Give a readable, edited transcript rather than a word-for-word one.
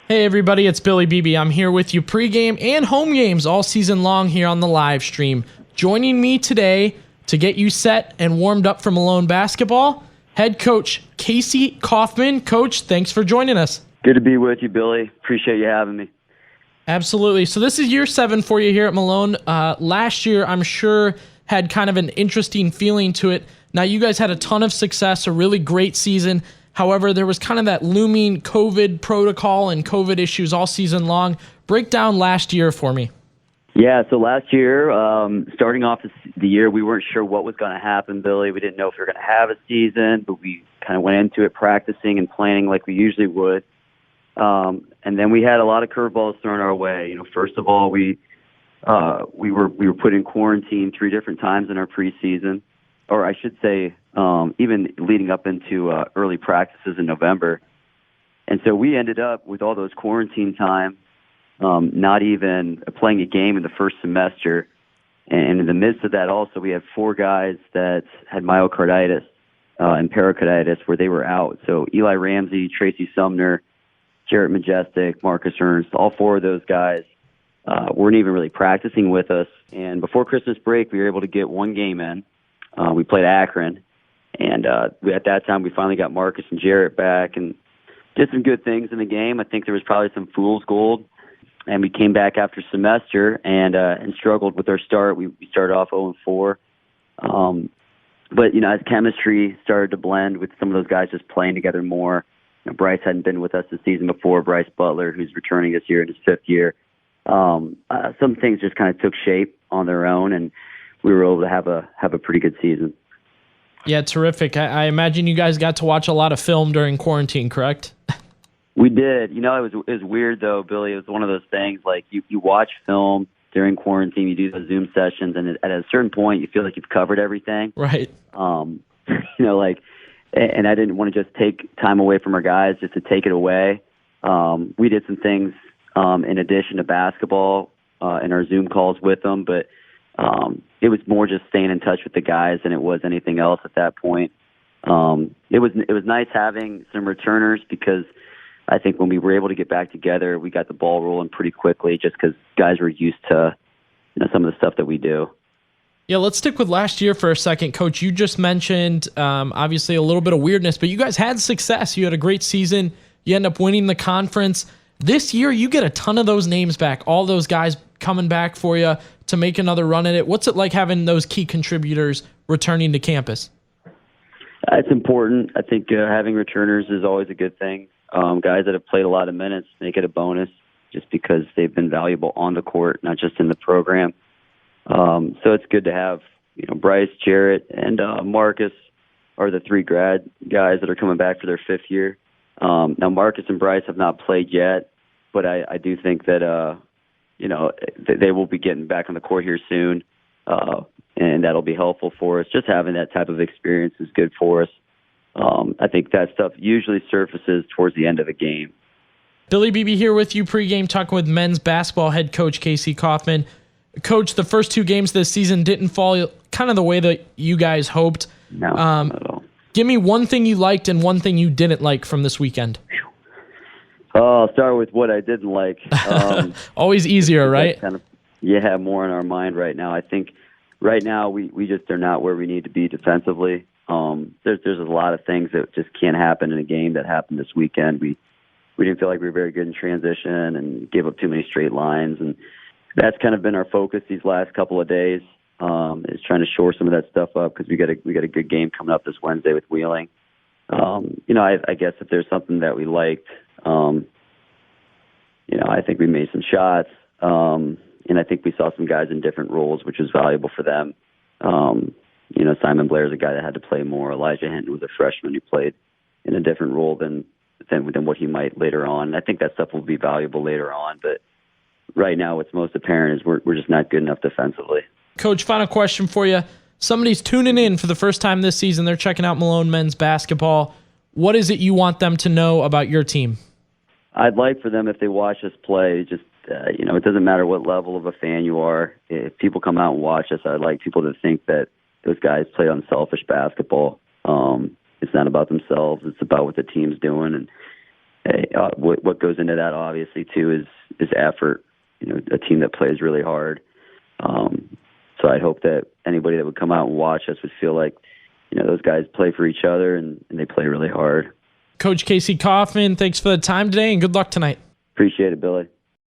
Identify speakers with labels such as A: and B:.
A: Hey everybody, it's Billy Beebe. I'm here with you pregame and home games all season long here on the live stream. Joining me today to get you set and warmed up for Malone basketball, head coach Casey Kaufman. Coach, thanks for joining us.
B: Good to be with you, Billy. Appreciate you having me.
A: Absolutely. So this is year 7 for you here at Malone. Last year, I'm sure, had kind of an interesting feeling to it. Now, you guys had a ton of success, a really great season. However, there was kind of that looming COVID protocol and COVID issues all season long. Break down last year for me.
B: Yeah, so last year, starting off the year, we weren't sure what was going to happen, Billy. We didn't know if we were going to have a season, but we kind of went into it practicing and planning like we usually would. And then we had a lot of curveballs thrown our way. You know, first of all, we were put in quarantine 3 different times in our preseason, or I should say, even leading up into early practices in November. And so we ended up with all those quarantine time, not even playing a game in the first semester. And in the midst of that also, we had 4 guys that had myocarditis and pericarditis where they were out. So Eli Ramsey, Tracy Sumner, Jarrett Majestic, Marcus Ernst, all 4 of those guys weren't even really practicing with us. And before Christmas break, we were able to get 1 game in. We played Akron. And at that time, we finally got Marcus and Jarrett back and did some good things in the game. I think there was probably some fool's gold. And we came back after semester and struggled with our start. We started off 0-4. But, you know, as chemistry started to blend with some of those guys just playing together more, you know, Bryce hadn't been with us the season before. Bryce Butler, who's returning this year in his 5th year. Some things just kind of took shape on their own, and we were able to have a pretty good season.
A: Yeah, terrific. I imagine you guys got to watch a lot of film during quarantine, correct?
B: We did. You know, it was weird, though, Billy. It was one of those things, like, you watch film during quarantine, you do the Zoom sessions, and at a certain point, you feel like you've covered everything.
A: Right.
B: You know, like, and I didn't want to just take time away from our guys just to take it away. We did some things in addition to basketball in our Zoom calls with them, but it was more just staying in touch with the guys than it was anything else at that point. It was nice having some returners because I think when we were able to get back together, we got the ball rolling pretty quickly just because guys were used to, you know, some of the stuff that we do.
A: Yeah, let's stick with last year for a second. Coach, you just mentioned obviously a little bit of weirdness, but you guys had success. You had a great season. You end up winning the conference. This year, you get a ton of those names back, all those guys coming back for you to make another run at it. What's it like having those key contributors returning to campus?
B: It's important. I think having returners is always a good thing. Guys that have played a lot of minutes make it a bonus just because they've been valuable on the court, not just in the program. So it's good to have, you know, Bryce, Jarrett, and Marcus are the 3 grad guys that are coming back for their 5th year. Now, Marcus and Bryce have not played yet, but I do think that, you know, they will be getting back on the court here soon, and that'll be helpful for us. Just having that type of experience is good for us. I think that stuff usually surfaces towards the end of a game.
A: Billy Beebe here with you pregame, talking with men's basketball head coach Casey Kaufman. Coach, the first 2 games this season didn't fall kind of the way that you guys hoped.
B: No, not at all.
A: Give me one thing you liked and one thing you didn't like from this weekend.
B: I'll start with what I didn't like.
A: Always easier, right?
B: Kind of, have more in our mind right now. I think right now we just are not where we need to be defensively. There's a lot of things that just can't happen in a game that happened this weekend. We didn't feel like we were very good in transition and gave up too many straight lines, and that's kind of been our focus these last couple of days. Is trying to shore some of that stuff up because we got a good game coming up this Wednesday with Wheeling. You know, I guess if there's something that we liked, you know, I think we made some shots, and I think we saw some guys in different roles, which was valuable for them. You know, Simon Blair's a guy that had to play more. Elijah Hinton was a freshman who played in a different role than what he might later on. And I think that stuff will be valuable later on, but right now what's most apparent is we're just not good enough defensively.
A: Coach, final question for you. Somebody's tuning in for the first time this season. They're checking out Malone men's basketball. What is it you want them to know about your team?
B: I'd like for them, if they watch us play, just, you know, it doesn't matter what level of a fan you are. If people come out and watch us, I'd like people to think that those guys play unselfish basketball. It's not about themselves. It's about what the team's doing. And hey, what goes into that obviously too is effort. A team that plays really hard. So I'd hope that anybody that would come out and watch us would feel like, those guys play for each other and they play really hard.
A: Coach Casey Kaufman, thanks for the time today and good luck tonight.
B: Appreciate it, Billy.